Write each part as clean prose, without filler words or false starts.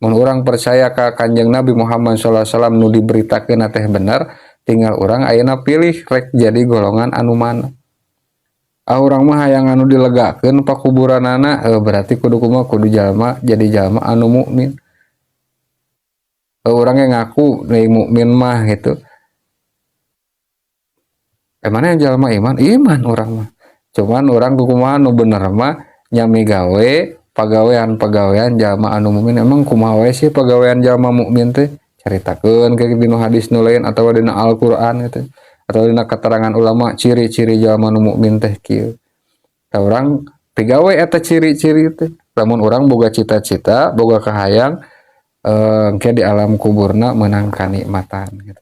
Mun urang percaya ka Kanjeng Nabi Muhammad sallallahu alaihi wasallam nu diberitakeun teh bener, tinggal urang ayeuna pilih rek jadi golongan anu mana. Urang mah hayang anu dilegakeun pakuburanana, berarti kudu kumaha kudu jalma jadi jalma anu mukmin. Urang yang ngaku deui mukmin mah gitu. Mana yang jalma iman? Iman urang mah. Cuman urang kumaha nu bener mah nyami gawe pagawean jalma anu mukmin. Emang kumaha wae sih pagawean jalma mukmin teh? Caritakeun ke dina hadis nu lain atawa dina Al-Qur'an gitu. Atau dina keterangan ulama ciri-ciri jalma nu mukmin teh kieu. Tah urang pigawe eta ciri-ciri teh. Lamun urang boga cita-cita, boga kahayang engke di alam kuburna meunang kanikmatan gitu.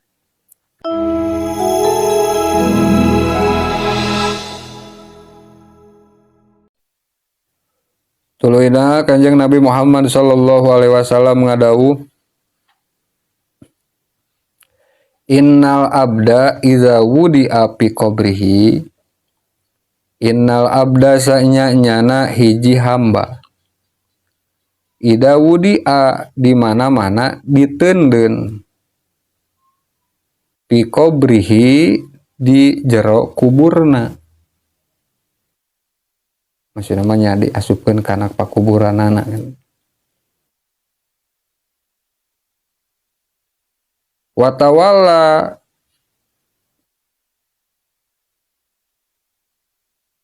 Tuluina Kanjeng Nabi Muhammad sallallahu alaihi wasallam ngadawuh, innal abda idza wudi'a fi qabrihi, innal abda sanyana hiji hamba, idza wudi'a di mana-mana diteundeun, fi qabrihi di jero kuburna. Maksudna mah nya diasupkeun kana pakuburanana kan.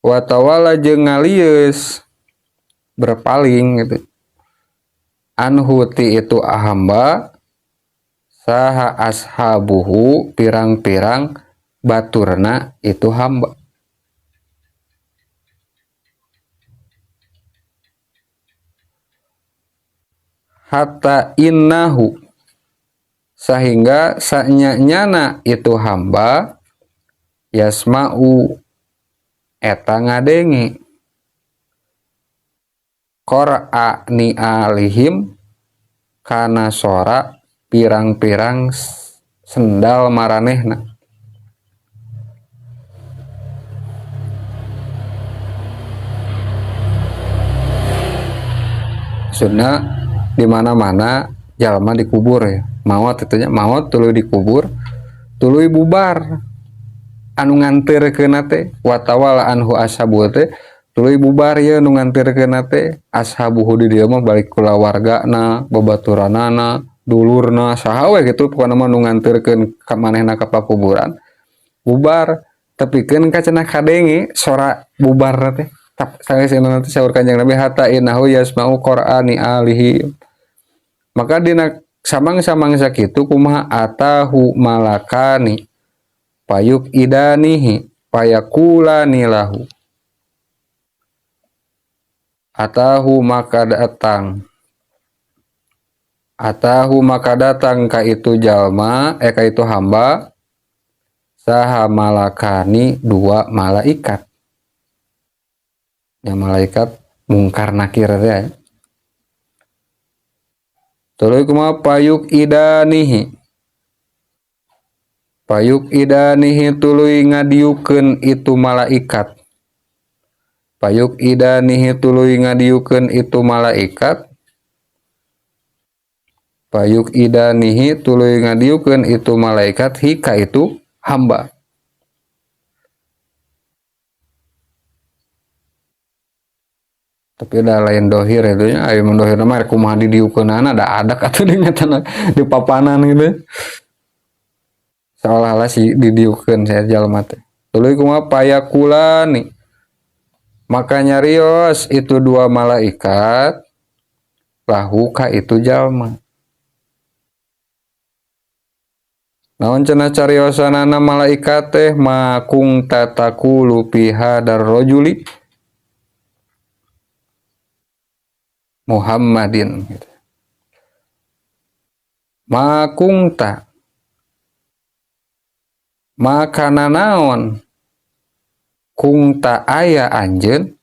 Watawala jeung ngalieus berpaling gitu. Anhu ti itu hamba saha ashabuhu pirang-pirang baturna itu hamba. Hatta innahu sehingga sanyanyana itu hamba yasma'u eta ngadenge qara'a ni alihim kana sora pirang-pirang sendal maranehna. Maksudna di mana-mana jalma dikubur ya. Maot itu nya maot tuluy dikubur, tuluy bubar. Anu nganterkeun teh watawala anhu ashabu teh tuluy bubar ye nu nganterkeun teh ashabuhu di dieu mah balik kulawargana, babaturanana, dulurna, saha we kitu pokona mah nu nganterkeun ka manehna ka pakuburan. Bubar tepikeun ka cenah kadenge sora bubar teh. Saeuseuna teh saur Kanjeng Nabi hatta innahu yasma'u qur'ani alihi. Maka dina samang-samang sakitu kumaha atahu malakani payuk idanihi payakulani lahu. Atahu maka datang ka itu jalma ka itu hamba saha malakani dua malaikat. Ya malaikat mungkar nakir ya. Tuluy kumaha payuk idanihi tuluy ngadiukeun itu malaikat. Payuk idanihi tuluy ngadiukeun itu malaikat. Payuk idanihi tuluy ngadiukeun itu malaikat hika itu hamba. Tapi ada lain dohir itu nya aya mun dohir mah kumaha didiukeunana da adak atuh dinyatana di papanan gitu. Seolah-olah si didiukeun saya jalma teh. Tuluy kumaha payakulani. Maka nyarios itu dua malaikat lahu ka itu jalma. Naon cenah cariosanana malaikat teh ma kung tatakulu piha dar rajuli Muhammadin gitu. Ma kungta makana naon kungta aya anjeun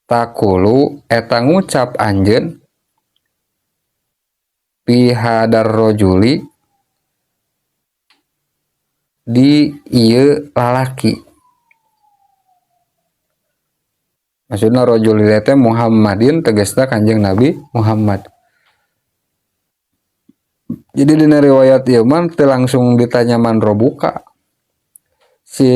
takulu eta ngucap anjeun pihadar rojuli di ieu lalaki. maksudna rajul teh Muhammadin tegasna Kanjeng Nabi Muhammad. Jadi dina riwayat ieu mah teu langsung ditanya man robuka si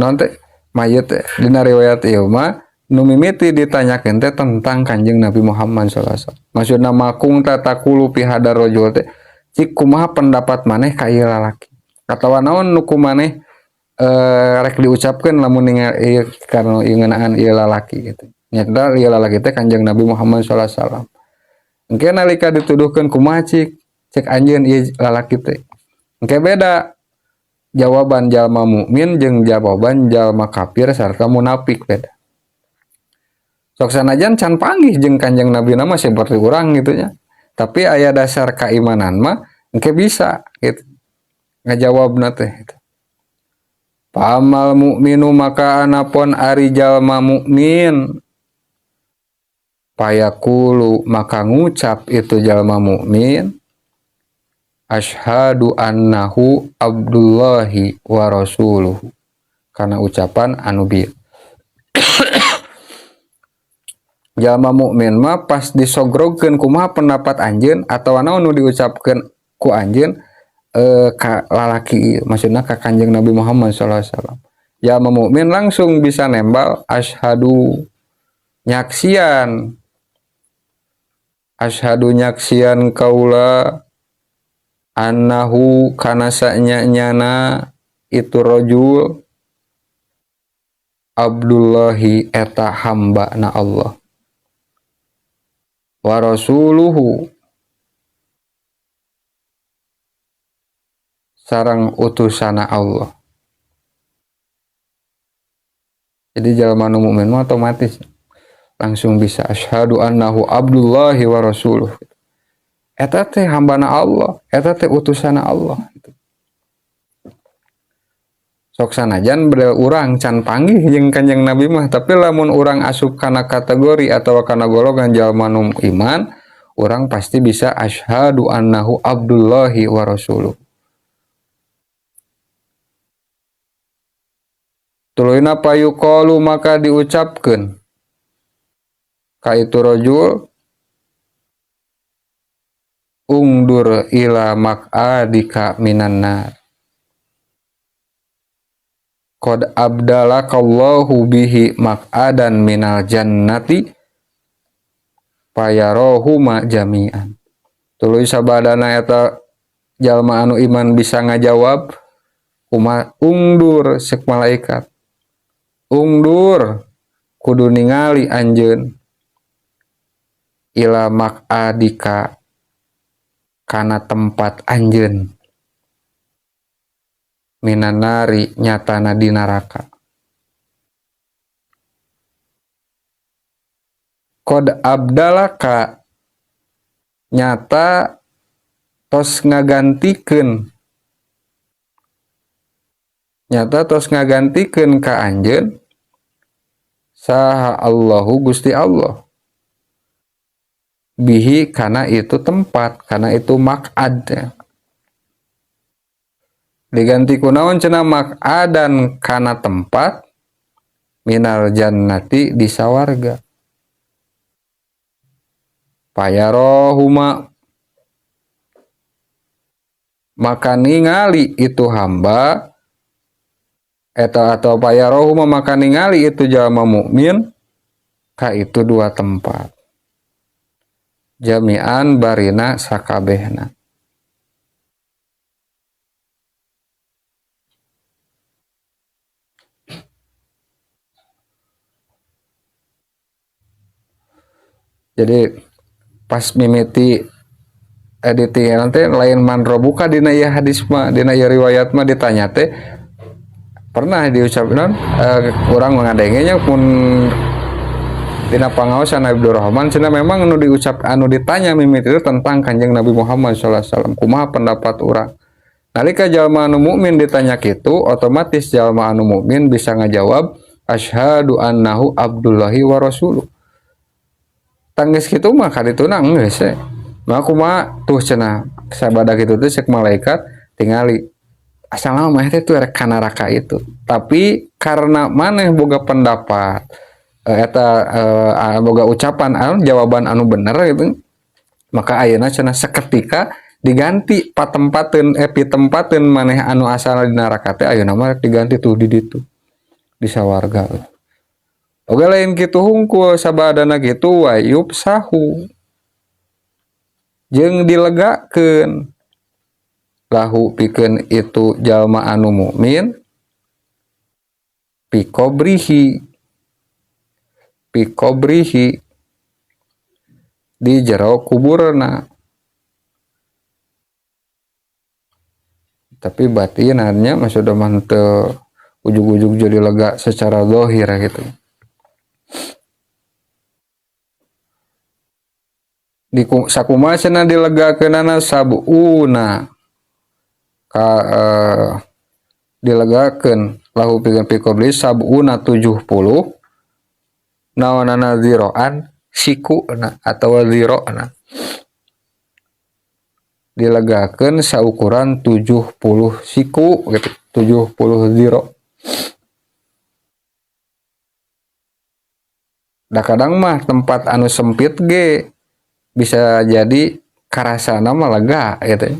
non teh mayit dina riwayat ieu mah nu mimiti ditanyakeun teh tentang Kanjeng Nabi Muhammad sallallahu alaihi wasallam. Maksudna makung tatakulu fi hadar rajul teh cik kumaha pendapat maneh ka ieu lalaki atawa naon nu kumaneh rek diucapkeun lamun ningali karena ieu ngeunaan ieu lalaki gitu. Nyata ieu lalaki teh Kanjeng Nabi Muhammad sallallahu alaihi wasallam. Engke nalika dituduhkeun kumaha cek anjeun ieu lalaki teh. Engke beda jawaban jalma mukmin jeung jawaban jalma kafir sarta munafik beda. Sok sanajan can panggih jeung Kanjeng Nabi nama seperti urang gitu nya. Tapi aya dasar keimanan mah engke bisa gitu. Ngajawabna teh gitu. Pamal mukminu maka anapun ari jalma mukmin payakulu maka ngucap itu jalma mukmin asyhadu annahu abdullahi wa rasuluhu karena ucapan anu bieu. Jalma mukmin mah pas disogrogkeun kumaha pendapat anjeun atawa naon nu diucapkeun ku anjeun ka lalaki maksudna ka Kanjeng Nabi Muhammad sallallahu alaihi wasallam. Jalma mukmin langsung bisa nembal asyhadu nyaksian kaula annahu kana sanyana itu rajul Abdullahi eta hamba na Allah wa rasuluhu sareng utusana Allah. Jadi jalma nu mukmin mah otomatis langsung bisa asyhadu annahu abdullahi wa rasuluh. Eta teh hambana Allah, eta teh utusana Allah. Sok sanajan beda urang can panggih jeung Kanjeng Nabi mah, tapi lamun urang asup kana kategori atau kana golongan jalma nu iman, urang pasti bisa asyhadu annahu abdullahi wa rasuluh. Tuluina payuqalu maka diucapkeun ka itu rajul ungdur ila maq'adika minan nar qad abdalakallahu bihi maq'adan minal jannati fayarohuma jami'an. Tuluy sabadana eta jalma anu iman bisa ngajawab ungdur sek malaikat ungdur kudu ningali anjeun ila maq'adika kana tempat anjeun minanari nyatana di neraka. Qad abdalaka nyata tos ngagantikeun ka anjeun saha Allahu Gusti Allah bihi kana itu tempat kana itu maq'ad diganti kunaon cenah maq'adan kana tempat minal jannati di sawarga payarohuma maka ningali itu hamba atau payarohuma maka ningali itu jalma mukmin ka itu dua tempat jami'an barina sakabehna. Jadi pas mimiti editing nanti lain manro buka dina ieu hadis mah dina ieu riwayat mah ditanya teh pernah diucapkan orang mengadengenya pun dina pangaosan Abdul Rahman cenah memang anu diucap anu ditanya mimiti itu tentang Kanjeng Nabi Muhammad sallallahu alaihi wasallam kumaha pendapat urang. Nalika jalma anu mukmin ditanya kitu otomatis jalma anu mukmin bisa ngajawab asyhadu annahu abdullahi wa rasuluh. Tangis kitu mah kadituna geus we. Mah kumaha tuh cenah sabada kitu teh cek malaikat tingali asal mah teh tuh rek kana neraka itu. Tapi karena maneh boga pendapat eta boga ucapan jawaban anu bener gitu, maka ayeuna cenah seketika diganti pitempateun maneh anu asal di neraka teh ayeuna mah diganti tuh di ditu di sawarga. Oke lain kitu hungkul sabadana kitu wayub sahu jeung dilegakeun lahu pikeun itu jalma anu mukmin pikobrihi di jero kuburna, tapi batinannya maksudnya manteu ujug-ujug jadi lega secara zahir gitu. Di sakumaha cenah dilegakeunana sabuna ka dilegakeun lahu pikeun pikobri sabuna 70 naonana ziroan sikuna atau ziroana dilegakeun saukuran 70 siku gitu, 70 ziro. Da kadang mah tempat anu sempit ge bisa jadi karasana mah lega gitu.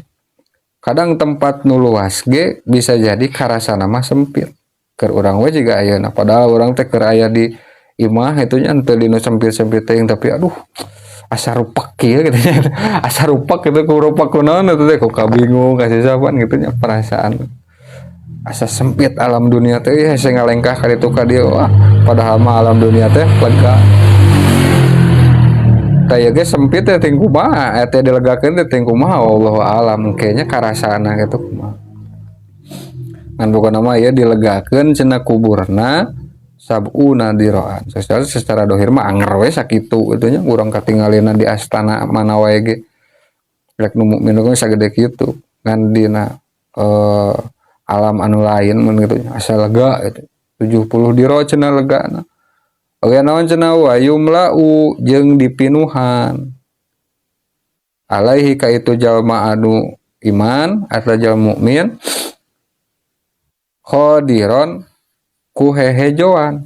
Kadang tempat nu luas ge bisa jadi karasana mah sempit. Keur urang we jiga ayeuna padahal urang teh keur aya di imah itu nya teu dinu sempit-sempit teh tapi aduh asa rupak kieu gitu nya. Asa rupak gitu ku rupak kunaon eta teh ku kabingung kasih sapan gitu nya perasaan. Asa sempit alam dunia teh hese ngalengkah ka ditu ka dieu wah padahal mah alam dunia teh lega. Kayak ge sempit teh ting kumaha eta dilegakeun teh ting kumaha wallahu alam kayaknya karasana gitu kumaha. Ngan pokona mah ya dilegakeun cenah kuburna sabuna diroan. Secara dohir mah anger we sakitu gitu nya urang katinggalina di astana mana wae ge. Rek nu mukmin ge sagede kitu. Ngan dina alam anu lain mun gitu asa lega gitu. 70 diro cenah legana. Oke naon cenah wa yumlau jeung dipinuhan alaihi ka itu jalma anu iman atau jalma mukmin khadiron ku hehejoan.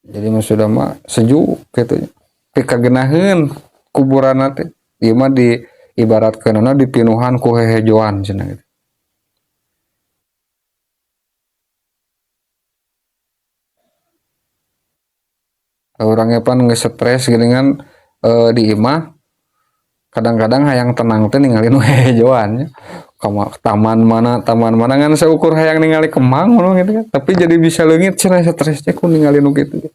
Jadi maksudna mah sejuk gitu pikagenaheun kuburanna teh ieu mah di ibaratkeunna dipinuhan ku hehejoan cenah gitu. Orangnya pan nggak stres gini kan di imah kadang-kadang hayang tenang teh ninggalin hejoannya taman mana kan seukur hayang ningali kemang gitu kan tapi jadi bisa leungit cenah stresnya ku ninggalin gitu.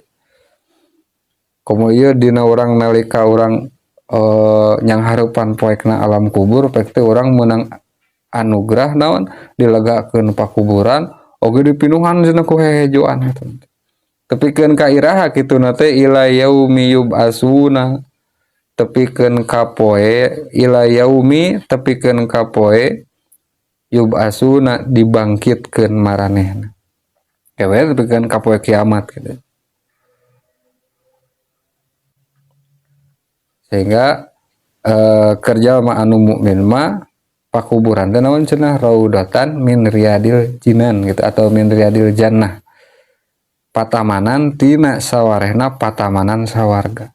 Komo ieu dina urang nalika urang nyang hareupan poekna alam kubur pek teh urang meunang anugerah naon dilegakeun pakuburan oge dipinuhan cenah ku hejoan gitu. Tepikeun ka iraha kituna teh ila yaumi yub'asuna tepikeun ka poe ila yaumi tepikeun ka poe yub'asuna dibangkitkeun maranehna. Kewe tepikeun ka poe kiamat gitu. Sehingga kerja ma anu mukmin mah pakuburan teh naon cenah raudatan min riyadil jinan gitu atau min riyadil jannah. Patamanan tina sawarehna patamanan sawarga.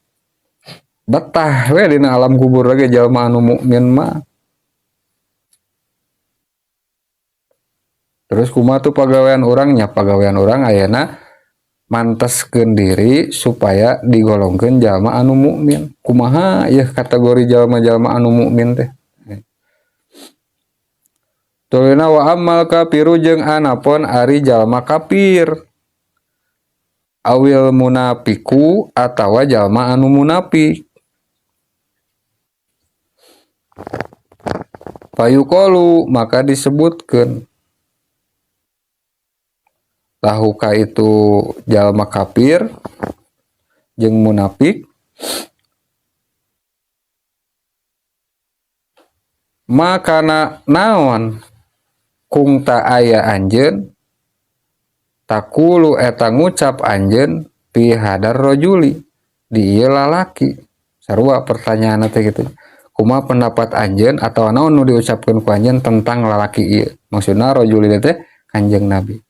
Betah we dina alam kubur lagi jalma anu mukmin mah. Terus kumaha tuh pagawean urang ayeuna manteskeun diri supaya digolongkeun jalma anu mukmin. Kumaha ya kategori jalma-jalma anu mukmin teh. Tulina wa ammal kafiru jeung anapun ari jalma kafir. Awil munafiku atawa jalma anu munafik. Payuqalu maka disebutkeun lahu ka itu jalma kafir jeung munafik makana naon kung ta aya anjeun takulu eta ngucap anjeun fi hadar rajuli di ieu lalaki sarua pertanyaan teh gitu kumaha pendapat anjeun atau naon nu diucapkeun ku anjeun tentang lalaki ieu. Maksudna rajul teh Kanjeng Nabi.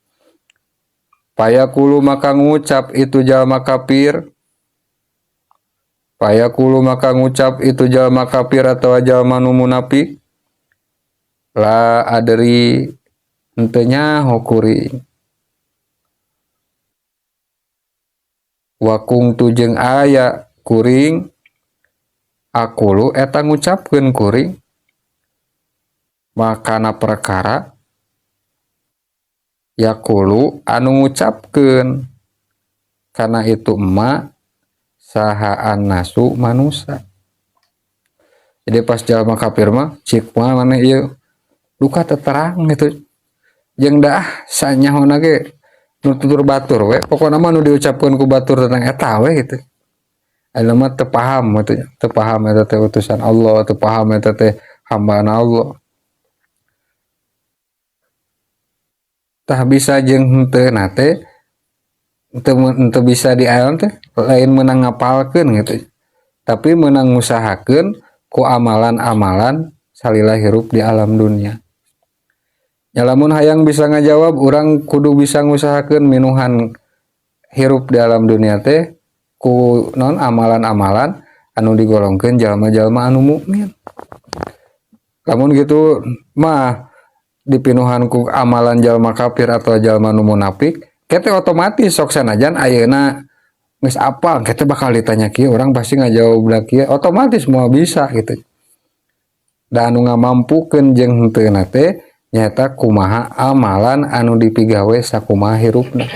Payakulu maka ngucap itu jalma kafir. Payakulu maka ngucap itu jalma kafir atau jalma nu munafik. La adri henteu nyaho kuring. Wakung tujeng aya kuring akulu eta ngucapkeun kuring makana perkara yakulu anu ngucapkeun kana itu emak saha nasu manusia. Jadi pas jalma kafir mah cik mah maneh ieu duka terang gitu jeung dah sanyahona ge nu tutur batur we pokona mah nu diucapkeun ku batur tentang eta we gitu. Aya mah teu paham gitu, teu paham eta teh utusan Allah, teu paham eta teh hambana Allah. Tah bisa jeung henteu na teh henteu bisa diayon teh lain meunang ngapalkeun gitu. Tapi meunang ngusahakeun ku amalan-amalan salila hirup di alam dunia. Ya lamun hayang bisa ngajawab urang kudu bisa ngusahakeun minuhan hirup di alam dunia teh ku non amalan-amalan anu digolongkeun jalma-jalma anu mukmin. Lamun gitu mah dipinuhan ku amalan jalma kafir atau jalma nu munafik, kete otomatis sok sanajan ayeuna geus apal, kete bakal ditanya kieu urang pasti ngajawab da kieu, otomatis moal bisa gitu. Da anu ngamampukeun jeung henteu teh nyaeta kumaha amalan anu dipigawe sakumaha hirupna.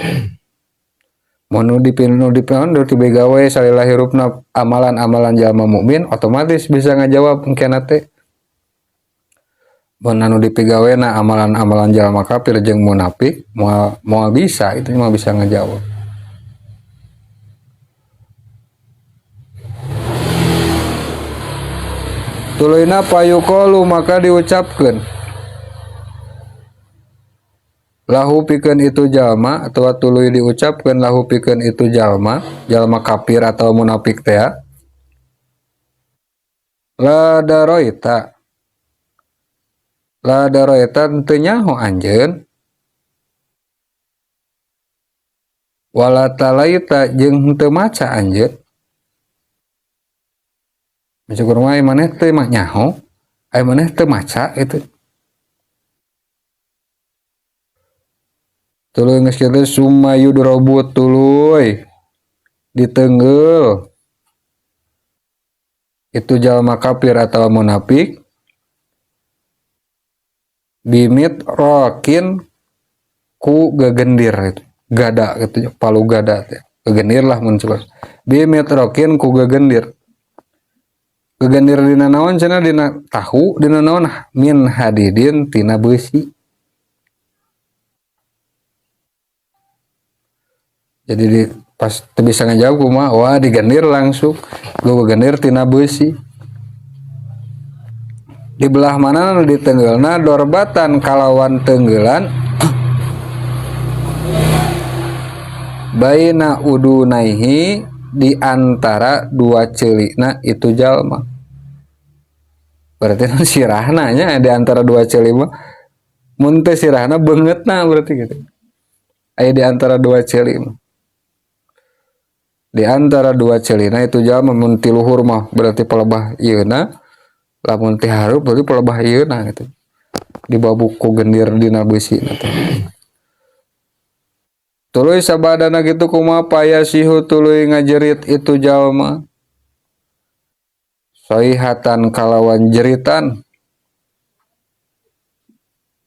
Mun nu dipigawe salila hirupna amalan-amalan jalma mukmin otomatis bisa ngajawab engkena teh. Mun anu dipigawena amalan-amalan jalma kafir jeung munafik moal bisa itu mah bisa ngajawab. Tuluina payuqalu maka diucapkeun lahu pikeun itu jalma atau tuluy diucapkeun lahu pikeun itu jalma kafir atau munafik teh la daroita teu nyaho anjeun wala talaita jeung henteu maca anjeun. Maksud urang maneh teu mah nyaho aya maneh teu maca itu. Tuluy geus kitu summa yudrobu tuluy diteungeul itu jalma kafir atau munafik bimit rokin ku gegendir itu gada gitu palu gada teh gegendir lah mun cenah bimit rokin ku gegendir dina naon cenah dina tahu dina naon min hadidin tina beusi. Jadi pas teu bisa ngajawab kumaha wah digendir langsung gue gendir tina beusi. Di belah mana nu diteunggeulna dorbatan kalawan teunggelan baina udunaihi di antara dua ceulina itu jalma. Berarti sirahna nya di antara dua ceuli mah mun teu sirahna beungeutna berarti gitu. Aya di antara dua ceuli mah. Di antara dua celina itu jalma mun ti luhur mah berarti pelebah ieuna lamun ti harup berarti pelebah ieuna gitu dibabuk ku gendir dina beusi teh. Tuluy sabadana kitu kumaha payasihu tuluy ngajerit itu jalma soihatan kalawan jeritan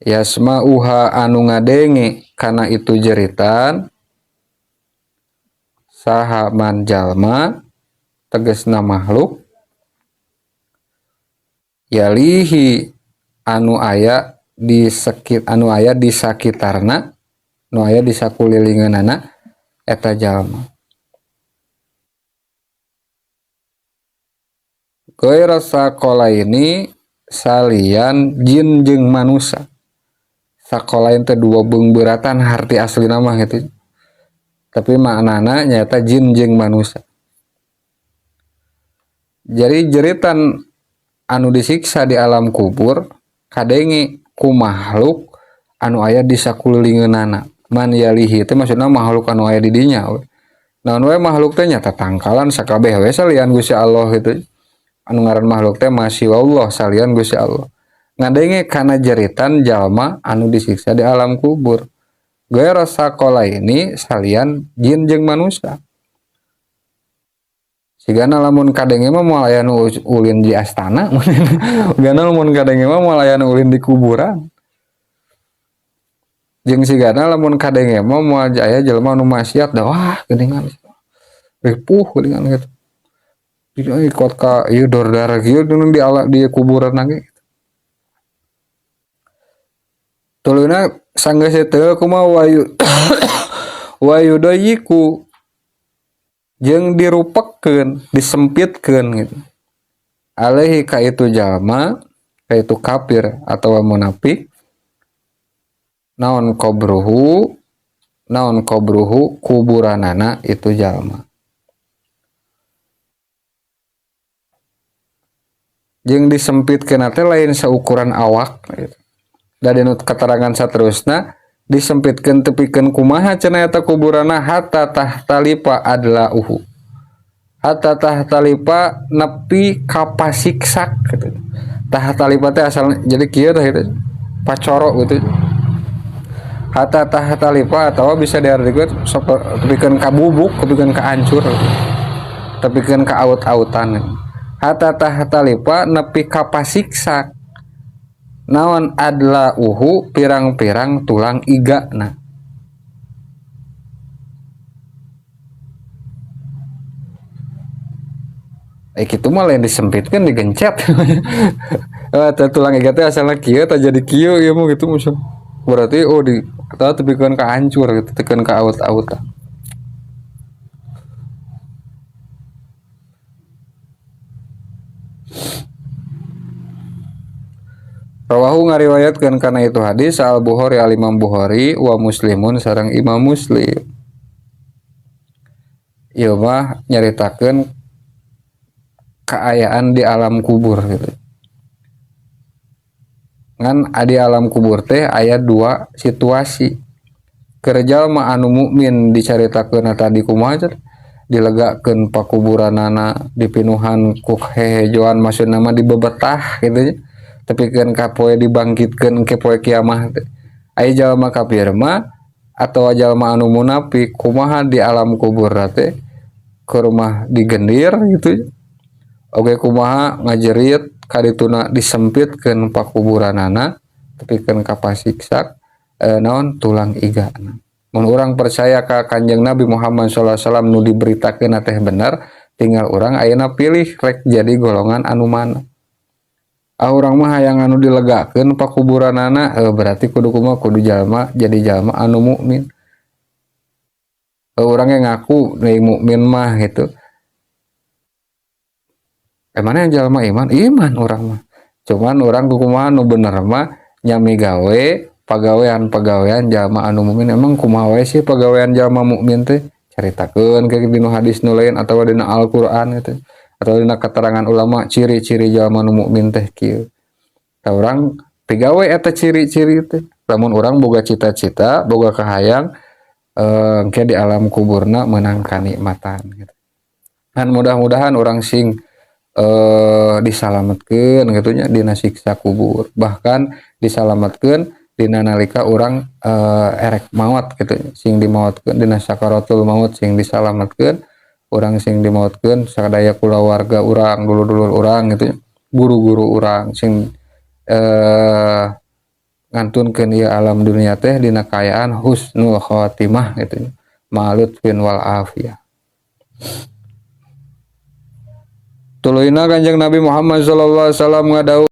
yasmauha anu ngadenge kana itu jeritan saha man jalma tegasna makhluk yalihi anu aya di sakitarna anu aya di sakulilingeunana eta jalma. Gaira sakolaini salian jin jeung manusia. Sakolain teh dua beungbeuratan harti aslina mah gitu. Tapi maknana nyata jin jeung manusia. Jadi jeritan anu disiksa di alam kubur kadenge ku makhluk anu aya di sakulingeunana man yalihi itu maksudna makhluk anu aya di dinya we. Naon we makhluk teh nyata tangkalan sakabeh we salian Gusti Allah gitu. Anu ngaran makhluk teh masih Allah salian Gusti Allah. Ngadenge kana jeritan jalma anu disiksa di alam kubur. Gue rasa kola ini salian jin jeung manusia. Sigana lamun kadenge mah moal aya nu ulin di astana. Gana lamun kadenge mah moal aya nu ulin di kuburan. Jeung sigana lamun kadenge mah moal aya jelema nu maksiat da wah geuningan. Ripuh geuningan gitu. Jadi ikut ka ieu dor darah kieu di kuburan lagi. Tuluna sanggeus teu kumaha wayu wayu doyiku jeung dirupekeun disempitkeun gitu alaihi ka itu jalma ka itu kafir atau munafik naon qabruhu kuburanana itu jalma jeung disempitkeun teh lain saukuran awak gitu. Dari keterangan saterusna disempitkeun tepikeun kumaha cenah eta kuburana hatta tahtalipa adlauhu hatta tahtalipa nepi ka pasiksak gitu. Tahtalipa teh asalna jadi kieu tah itu pacoro gitu. Hatta tahtalipa atawa bisa diartikeun tepikeun ka bubuk, tepikeun ka hancur, tepikeun ka aut-autan. Hatta tahtalipa nepi ka pasiksak naon adlauhu pirang-pirang tulang igana. Kitu mah lain disempitkeun digencet. Tulang iga teh asalna kieu tah jadi kieu ieu mah gitu musuh. Berarti di tah tepikeun ka hancur gitu, tepikeun ka aut-autan. Rawahu ngariwayatkeun kana itu hadis al Bukhari al Imam Bukhari wa Muslimun sareng Imam Muslim. Ieu mah nyaritakeun kaayaan di alam kubur gitu. Ngan di alam kubur teh aya dua situasi. Keur jalma anu mukmin dicaritakeun tadi kumaha dilegakeun pakuburanana dipinuhan ku hehejoan maksudna mah dibebetah gitu nya. Tepikeun ka poe dibangkitkeun ke poe kiamah teh. Aya jalma kafir mah atawa jalma anu munafik kumaha di alam kubur teh ke rumah digendir gitu. Oge kumaha ngajerit kadituna disempitkeun pakuburanana tepikeun ka pasiksak naon tulang igana. Mun urang percaya ka Kanjeng Nabi Muhammad sallallahu alaihi wasallam nu diberitakeun teh bener, tinggal urang ayeuna pilih rek jadi golongan anu mana. Urang mah hayang anu dilegakeun pakuburanana berarti kudu kumaha kudu jalma jadi jalma anu mukmin. Urang yang ngaku deui mukmin mah gitu. Mana yang jalma iman? Iman urang mah. Cuman urang kumaha nu bener mah nyami gawe pagawean jalma anu mukmin. Emang kumaha wae sih pagawean jalma mukmin teh? Caritakeun ke dina hadis nu lain atawa dina Al-Qur'an gitu. Atau dina keterangan ulama ciri-ciri jalma nu mukmin teh kieu. Tah urang pigawe eta ciri-ciri teh. Lamun urang boga cita-cita, boga kahayang engke di alam kuburna meunang kanikmatan gitu. Dan mudah-mudahan urang sing disalametkeun gitu nya dina siksa kubur. Bahkan disalametkeun dina nalika urang erek maot gitu sing dimaotkeun dina sakaratul maut sing disalametkeun. Orang sing dimautkeun sadaya kulawarga urang dulur-dulur urang gitu guru-guru urang sing ngantunkeun ieu alam dunia teh dina kaayaan husnul khotimah gitu malut fin wal afiyah. Tuluina Kanjeng Nabi Muhammad sallallahu alaihi wasallam ngadawuh